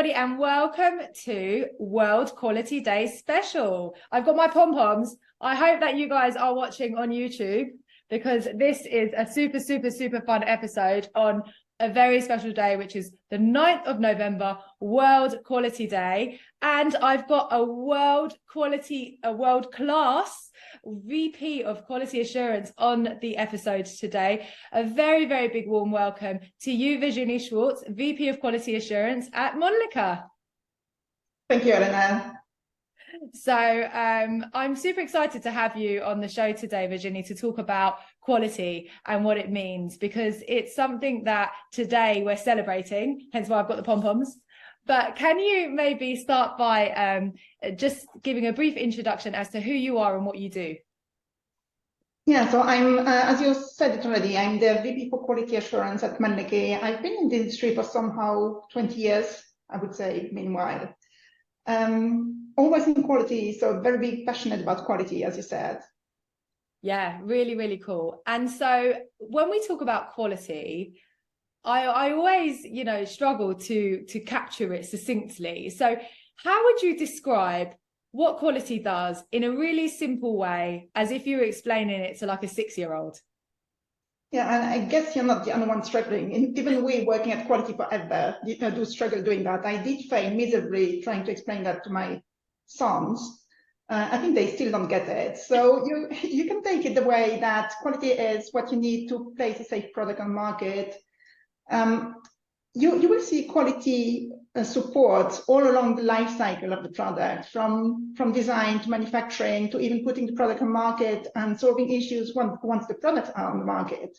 everybody, and welcome to World Quality Day special. I've got my pom-poms. I hope that you guys are watching on YouTube, because this is a super fun episode on a very special day, which is the 9th of November, World Quality Day. And I've got a world-class VP of Quality Assurance on the episode today. A very big warm welcome to you, Virginie Schwartz, VP of Quality Assurance at Mölnlycke. Thank you, Elena. So I'm super excited to have you on the show today, Virginie, to talk about quality and what it means, because it's something that today we're celebrating, hence why I've got the pom-poms. But can you maybe start by just giving a brief introduction as to who you are and what you do? Yeah, so I'm, as you said it already, I'm the VP for Quality Assurance at Mölnlycke. I've been in the industry for somehow 20 years, I would say, meanwhile. Always in quality, so very passionate about quality, as you said. Yeah, really cool. And so when we talk about quality, I always, struggle to capture it succinctly. So how would you describe what quality does in a really simple way, as if you were explaining it to like a 6-year-old? Yeah, and I guess you're not the only one struggling. Even we working at quality forever do struggle doing that. I did fail miserably trying to explain that to my sons. I think they still don't get it. So you can take it the way that quality is what you need to place a safe product on market. You will see quality support all along the life cycle of the product, from design to manufacturing to even putting the product on market and solving issues once the products are on the market.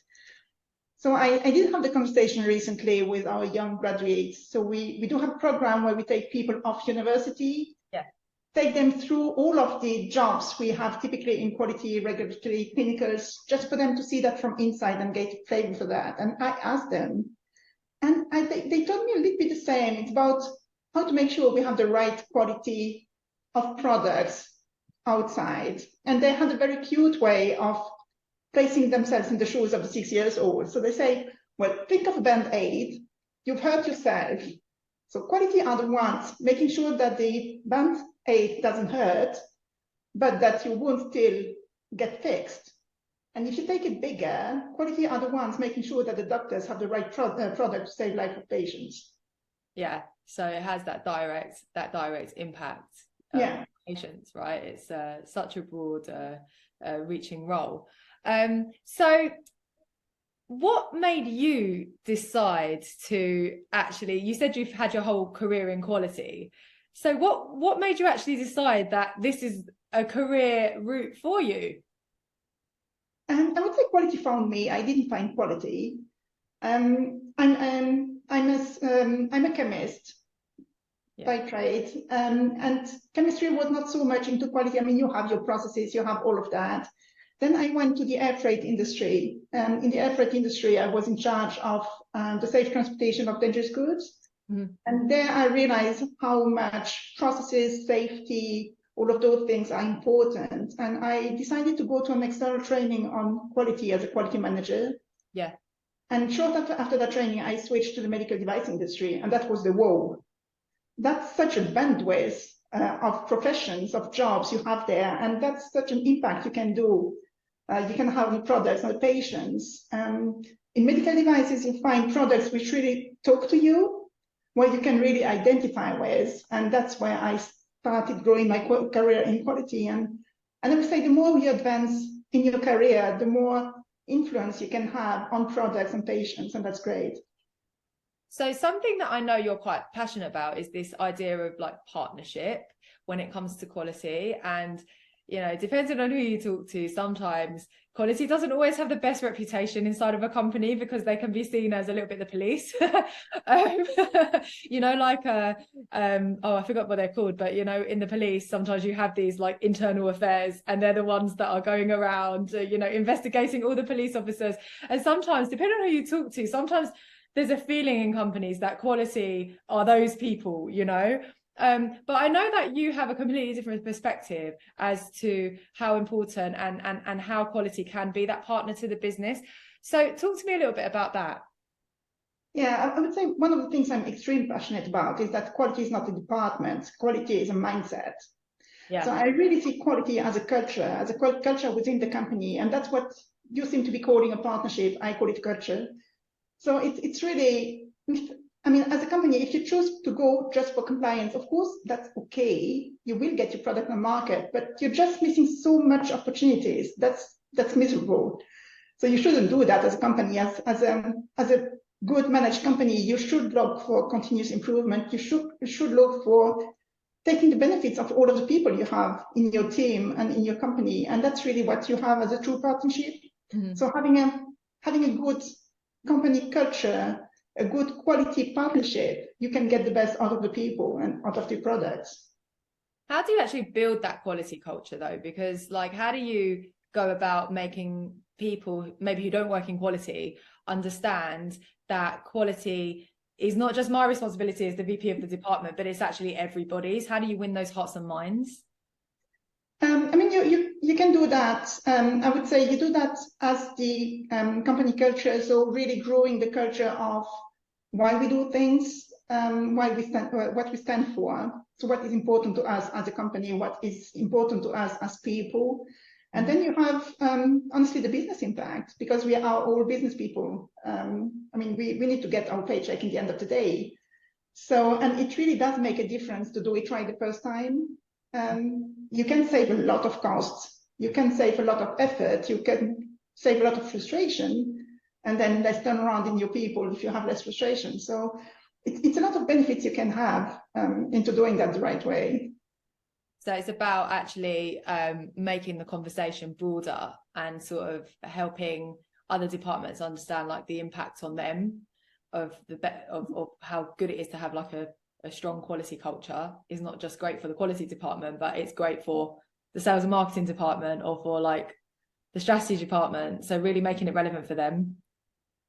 So I did have the conversation recently with our young graduates. So we do have a program where we take people off university, take them through all of the jobs we have typically in quality, regulatory, clinicals, just for them to see that from inside and get a flavor for that. And I asked them, and they told me a little bit the same. It's about how to make sure we have the right quality of products outside. And they had a very cute way of placing themselves in the shoes of the 6 years old. So they say, well, think of a Band-Aid. You've hurt yourself. So quality are the ones making sure that the Band-Aid doesn't hurt, but that your wound still get fixed. And if you take it bigger, quality are the ones making sure that the doctors have the right product to save life of patients. Yeah, so it has that direct impact on patients, right? It's such a broad reaching role. So what made you decide to actually, you said you've had your whole career in quality. So what made you actually decide that this is a career route for you? I would say quality found me. I didn't find quality. I'm a chemist by trade, and chemistry was not so much into quality. I mean, you have your processes, you have all of that. Then I went to the air freight industry. In the air freight industry, I was in charge of the safe transportation of dangerous goods. Mm-hmm. And there I realized how much processes, safety, all of those things are important. And I decided to go to an external training on quality as a quality manager. Yeah. And shortly after that training, I switched to the medical device industry. And that was the whoa. That's such a bandwidth of professions, of jobs you have there. And that's such an impact you can do. You can have the products and the patients. In medical devices, you find products which really talk to you, where you can really identify with. And that's where I started growing my career in quality. And I would say the more you advance in your career, the more influence you can have on products and patients. And that's great. So something that I know you're quite passionate about is this idea of like partnership when it comes to quality. And depending on who you talk to, sometimes quality doesn't always have the best reputation inside of a company because they can be seen as a little bit the police. I forgot what they're called, but in the police, sometimes you have these like internal affairs, and they're the ones that are going around, investigating all the police officers. And sometimes, depending on who you talk to, sometimes there's a feeling in companies that quality are those people, but I know that you have a completely different perspective as to how important and how quality can be that partner to the business. So talk to me a little bit about that. Yeah, I would say one of the things I'm extremely passionate about is that quality is not a department. Quality is a mindset. Yeah. So I really see quality as a culture within the company. And that's what you seem to be calling a partnership. I call it culture. So it's really, I mean, as a company, if you choose to go just for compliance, of course, that's okay. You will get your product on the market, but you're just missing so much opportunities. That's miserable. So you shouldn't do that as a company. As a good managed company, you should look for continuous improvement. You should look for taking the benefits of all of the people you have in your team and in your company. And that's really what you have as a true partnership. Mm-hmm. So having a good company culture, a good quality partnership, you can get the best out of the people and out of the products. How do you actually build that quality culture though? Because like, how do you go about making people maybe who don't work in quality understand that quality is not just my responsibility as the VP of the department, but it's actually everybody's? How do you win those hearts and minds? I mean, you can do that. I would say you do that as the company culture. So really growing the culture of why we do things, what we stand for. So what is important to us as a company, what is important to us as people. And then you have, honestly, the business impact, because we are all business people. I mean, we need to get our paycheck in the end of the day. So, and it really does make a difference to do it right the first time. You can save a lot of costs. You can save a lot of effort. You can save a lot of frustration, and then less turnaround in your people if you have less frustration. So it's a lot of benefits you can have into doing that the right way. So it's about actually making the conversation broader and sort of helping other departments understand like the impact on them of how good it is to have like a strong quality culture is not just great for the quality department, but it's great for the sales and marketing department or for like the strategy department. So really making it relevant for them.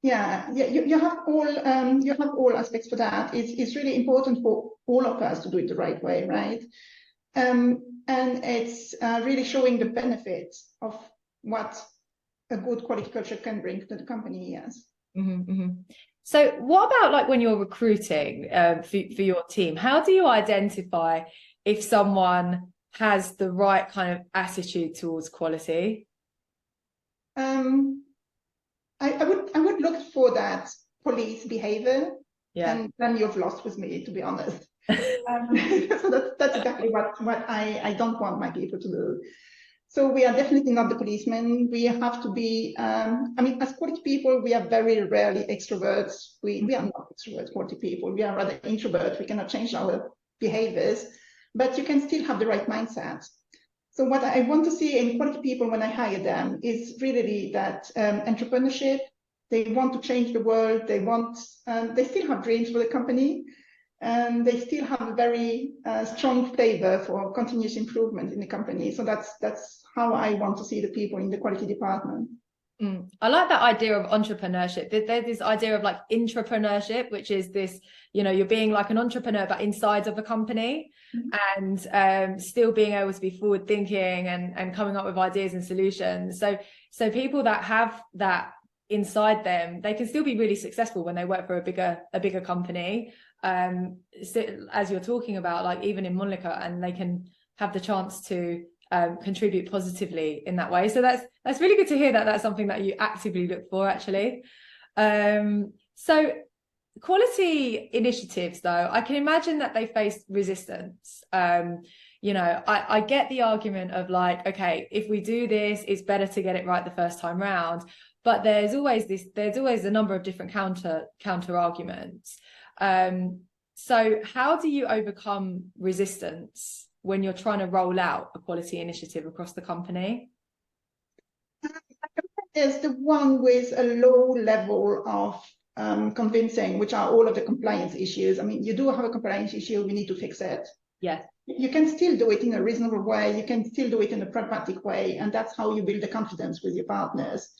Yeah, you have all aspects for that. It's really important for all of us to do it the right way, right? And it's really showing the benefits of what a good quality culture can bring to the company. Yes. Mm-hmm, mm-hmm. So what about like when you're recruiting for your team, how do you identify if someone has the right kind of attitude towards quality? I would look for that police behavior, and then you've lost with me, to be honest. So that's exactly what I don't want my people to do. So we are definitely not the policemen. We have to be, I mean, as quality people, we are very rarely extroverts. We are not extrovert quality people. We are rather introverts. We cannot change our behaviors, but you can still have the right mindset. So what I want to see in quality people when I hire them is really that entrepreneurship. They want to change the world. They still have dreams for the company. And they still have a very strong flavor for continuous improvement in the company. So that's how I want to see the people in the quality department. I like that idea of entrepreneurship. There's this idea of like intrapreneurship, which is this, you're being like an entrepreneur, but inside of a company, and still being able to be forward thinking and coming up with ideas and solutions. So people that have that inside them, they can still be really successful when they work for a bigger company. As you're talking about, like even in Mölnlycke, and they can have the chance to contribute positively in that way. So that's really good to hear that that's something that you actively look for, actually. So quality initiatives, though, I can imagine that they face resistance. I get the argument of like, okay, if we do this, it's better to get it right the first time round. But there's always a number of different counter arguments. So how do you overcome resistance when you're trying to roll out a quality initiative across the company? There's the one with a low level of convincing, which are all of the compliance issues. I mean, you do have a compliance issue, we need to fix it. Yes. You can still do it in a reasonable way, you can still do it in a pragmatic way, and that's how you build the confidence with your partners.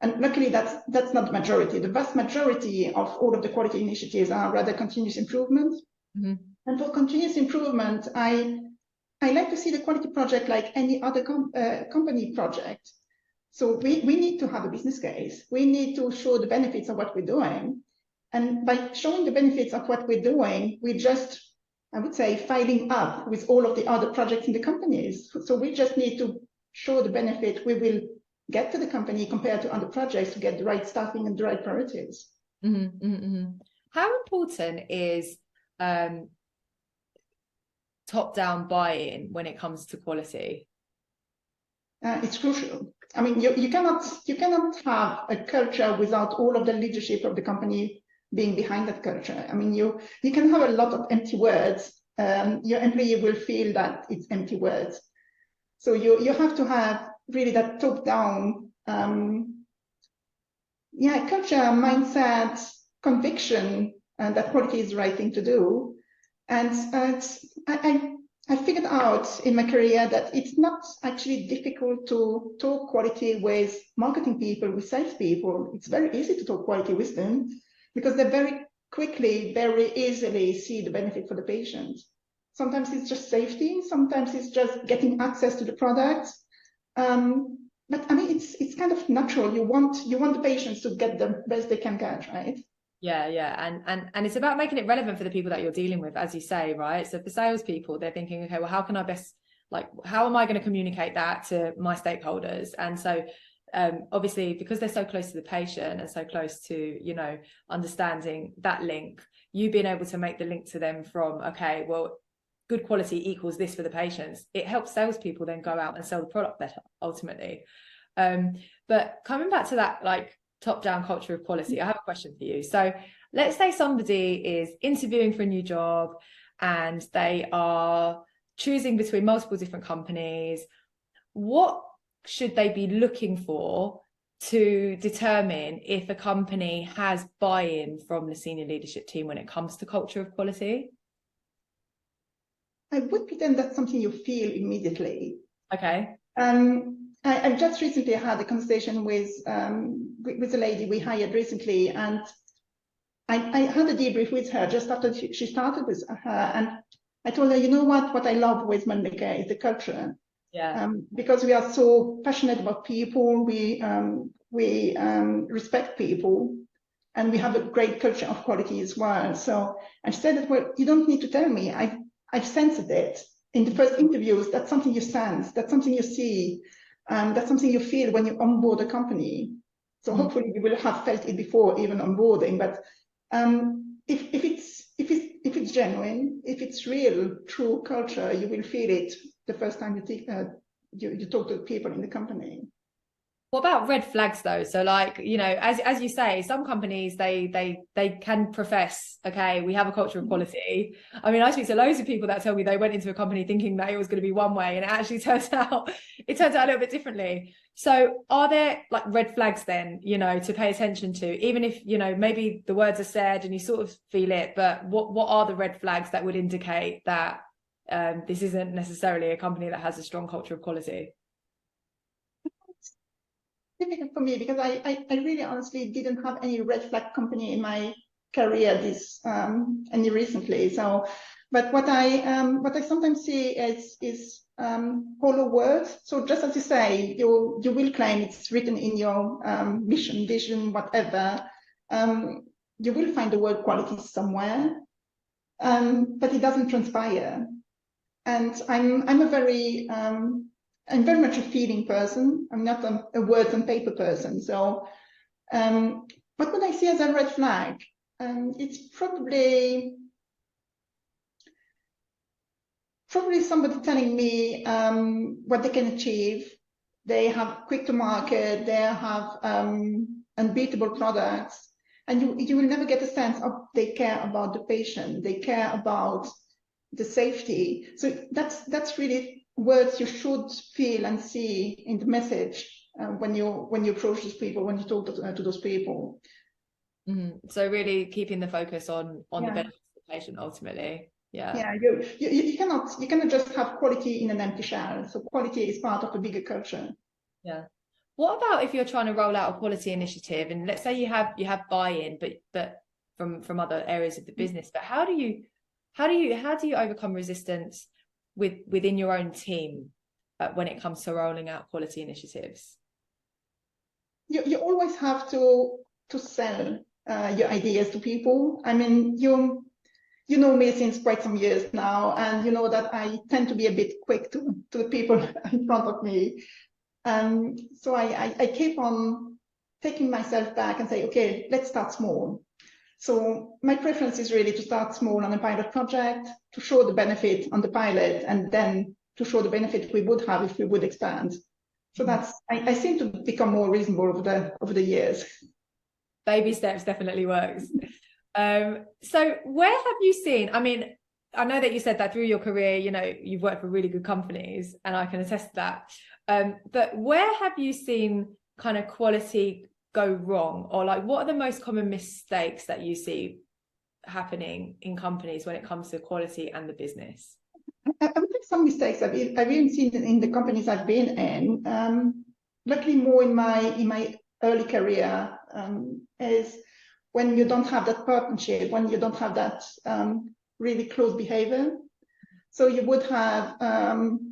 And luckily, that's not the majority. The vast majority of all of the quality initiatives are rather continuous improvement. Mm-hmm. And for continuous improvement, I like to see the quality project like any other company project. So we need to have a business case. We need to show the benefits of what we're doing. And by showing the benefits of what we're doing, we just, I would say, filing up with all of the other projects in the companies. So we just need to show the benefit we will get to the company compared to other projects to get the right staffing and the right priorities. How important is top-down buy-in when it comes to quality? It's crucial. I mean, you cannot have a culture without all of the leadership of the company being behind that culture. I mean, you can have a lot of empty words. Your employee will feel that it's empty words. So you have to have really that top-down, culture, mindset, conviction, and that quality is the right thing to do. And I figured out in my career that it's not actually difficult to talk quality with marketing people, with salespeople. It's very easy to talk quality with them because they very quickly, very easily see the benefit for the patient. Sometimes it's just safety. Sometimes it's just getting access to the product. But I mean, it's kind of natural. You want the patients to get the best they can get, right? Yeah. And it's about making it relevant for the people that you're dealing with, as you say, right? So for salespeople, they're thinking, okay, well, how can I best, how am I going to communicate that to my stakeholders? And so obviously, because they're so close to the patient and so close to, understanding that link, you being able to make the link to them from, okay, well, good quality equals this for the patients. It helps salespeople then go out and sell the product better, ultimately. But coming back to that, top-down culture of quality, I have a question for you. So let's say somebody is interviewing for a new job and they are choosing between multiple different companies. What should they be looking for to determine if a company has buy-in from the senior leadership team when it comes to culture of quality? I would pretend that's something you feel immediately. Okay. I've just recently had a conversation with a lady we hired recently, and I had a debrief with her just after she started with her, and I told her, you know what I love with Mölnlycke is the culture. Yeah. Because we are so passionate about people, we respect people, and we have a great culture of quality as well. So I said that, well, you don't need to tell me. I've sensed it in the first interviews. That's something you sense. That's something you see. That's something you feel when you onboard a company. So hopefully you will have felt it before even onboarding. But if it's genuine, if it's real, true culture, you will feel it the first time you talk to people in the company. What about red flags though? So as you say, some companies, they can profess, okay, we have a culture of quality. I mean, I speak to loads of people that tell me they went into a company thinking that it was going to be one way and it actually turns out a little bit differently. So are there red flags then, to pay attention to, even if, maybe the words are said and you sort of feel it, but what are the red flags that would indicate that this isn't necessarily a company that has a strong culture of quality? Difficult for me because I really honestly didn't have any red flag company in my career any recently. So, but what I sometimes see is hollow words. So just as you say, you will claim it's written in your mission, vision, whatever. You will find the word quality somewhere, but it doesn't transpire. And I'm very much a feeling person. I'm not a words and paper person. So, what would I see as a red flag? It's probably somebody telling me what they can achieve. They have quick to market. They have unbeatable products, and you will never get a sense of they care about the patient. They care about the safety. So that's really words you should feel and see in the message when you approach those people, when you talk to those people. So really keeping the focus on the benefits of the patient ultimately. Yeah, you cannot just have quality in an empty shell. So quality is part of a bigger culture. Yeah. What about if you're trying to roll out a quality initiative, and let's say you have buy-in, but from other areas of the business, but how do you overcome resistance within your own team when it comes to rolling out quality initiatives? You always have to sell your ideas to people. I mean, you know me since quite some years now, and you know that I tend to be a bit quick to the people in front of me. So I keep on taking myself back and say, okay, let's start small. So my preference is really to start small on a pilot project, to show the benefit on the pilot, and then to show the benefit we would have if we would expand. So that's, I seem to become more reasonable over the years. Baby steps definitely works. So where have you seen, I mean, I know that you said that through your career, you know, you've worked for really good companies, and I can attest to that. But where have you seen kind of quality go wrong, or like what are the most common mistakes that you see happening in companies when it comes to quality and the business? I would think some mistakes I've even seen in the companies I've been in. Luckily, more in my early career, is when you don't have that partnership, when you don't have that really close behavior. So you would have,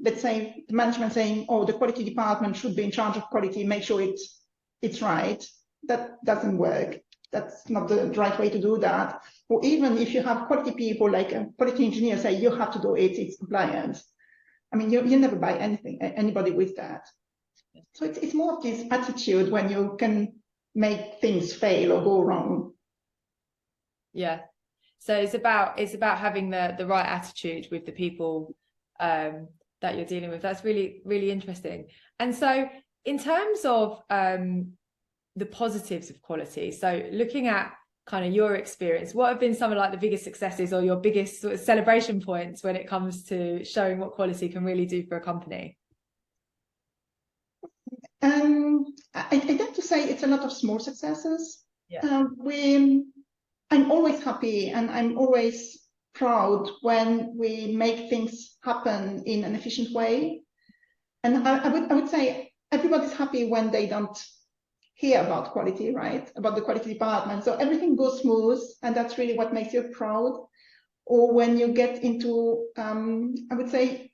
let's say, the management saying, "Oh, the quality department should be in charge of quality, make sure it's right." That doesn't work. That's not the right way to do that. Or even if you have quality people, like a quality engineer, say you have to do it, it's compliant. I mean, you never buy anybody with that. So it's more of this attitude when you can make things fail or go wrong. Yeah. So it's about having the right attitude with the people that you're dealing with. That's really, really interesting. And so in terms of the positives of quality, so looking at kind of your experience, what have been some of like the biggest successes or your biggest sort of celebration points when it comes to showing what quality can really do for a company? I tend to say it's a lot of small successes. Yeah. I'm always happy and I'm always proud when we make things happen in an efficient way. And I would say everybody's happy when they don't hear about quality, right? About the quality department. So everything goes smooth, and that's really what makes you proud. Or when you get into, I would say,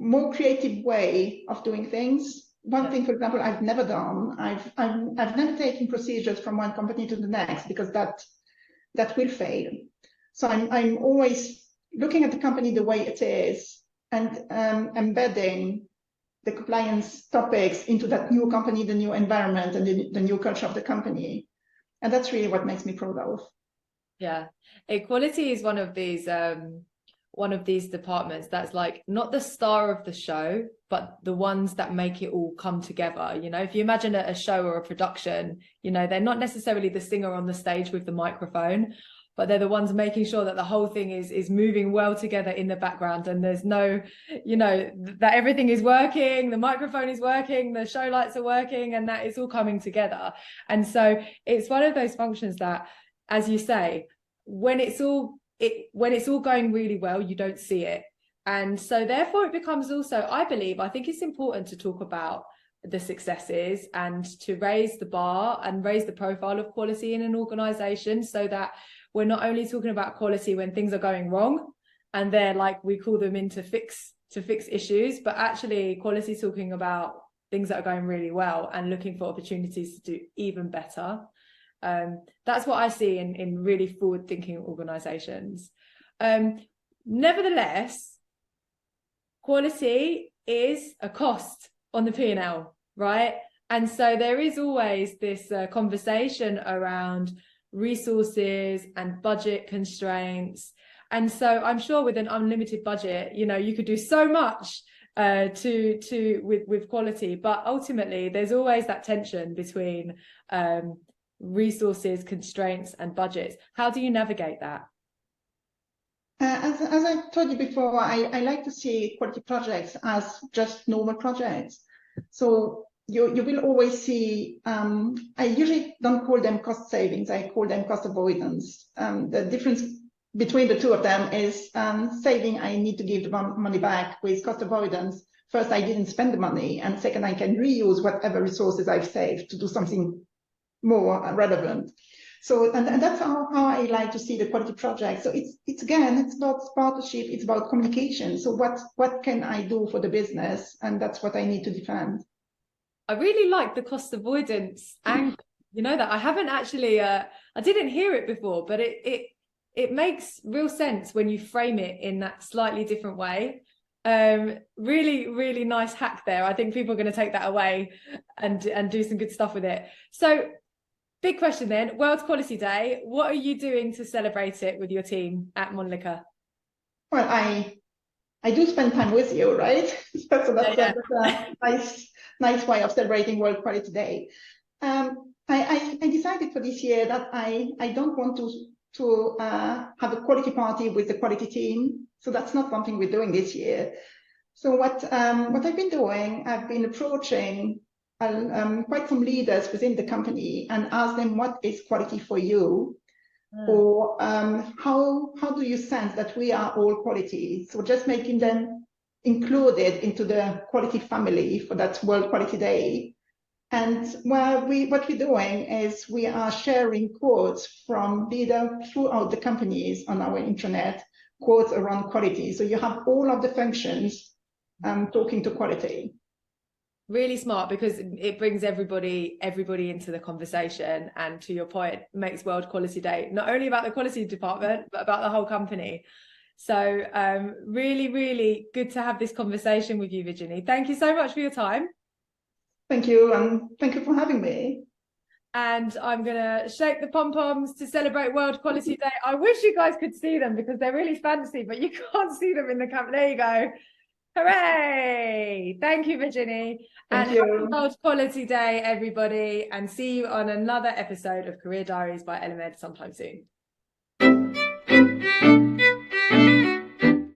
more creative way of doing things. One thing, for example, I've never done. I've never taken procedures from one company to the next, because that will fail. So I'm always looking at the company the way it is and embedding the compliance topics into that new company, the new environment, and the new culture of the company. And that's really what makes me proud of. Yeah, quality is one of these departments that's like not the star of the show, but the ones that make it all come together. You know, if you imagine a show or a production, you know, they're not necessarily the singer on the stage with the microphone, but they're the ones making sure that the whole thing is moving well together in the background, and there's no, you know, that everything is working, the microphone is working, the show lights are working, and that it's all coming together. And so it's one of those functions that, as you say, when it's all going really well, you don't see it. And so therefore it becomes also, I think it's important to talk about the successes and to raise the bar and raise the profile of quality in an organization, so that we're not only talking about quality when things are going wrong and they're like, we call them in to fix issues, but actually quality talking about things that are going really well and looking for opportunities to do even better. That's what I see in really forward-thinking organizations. Nevertheless, quality is a cost on the P&L, right? And so there is always this conversation around resources and budget constraints. And so I'm sure with an unlimited budget, you know, you could do so much with quality, but ultimately there's always that tension between resources, constraints, and budgets. How do you navigate that? As I told you before, I like to see quality projects as just normal projects. So you will always see, I usually don't call them cost savings, I call them cost avoidance. The difference between the two of them is saving, I need to give the money back. With cost avoidance, first, I didn't spend the money, and second, I can reuse whatever resources I've saved to do something more relevant. So, and that's how I like to see the quality project. So it's again, it's about partnership, it's about communication. So what can I do for the business? And that's what I need to defend. I really like the cost avoidance angle, You know that I haven't actually, I didn't hear it before, but it makes real sense when you frame it in that slightly different way. Really, really nice hack there. I think people are going to take that away and do some good stuff with it. So big question then, World Quality Day. What are you doing to celebrate it with your team at Mölnlycke? Well, I do spend time with you, right? So that's a nice way of celebrating World Quality Day. I decided for this year that I don't want to have a quality party with the quality team. So that's not something we're doing this year. So what I've been doing, I've been approaching quite some leaders within the company and ask them, what is quality for you? Or how do you sense that we are all quality? So just making them included into the quality family for that World Quality Day. And what we're doing is we are sharing quotes from leaders throughout the companies on our intranet, quotes around quality. So you have all of the functions talking to quality. Really smart, because it brings everybody into the conversation, and to your point, makes World Quality Day not only about the quality department but about the whole company. So really, really good to have this conversation with you, Virginie. Thank you so much for your time. Thank you, and thank you for having me. And I'm gonna shake the pom-poms to celebrate World Quality Day. I wish you guys could see them because they're really fancy, but you can't see them in the camera. There you go. Hooray! Thank you, Virginie. Thank you. Happy World Quality Day, everybody, and see you on another episode of Career Diaries by Elemed sometime soon.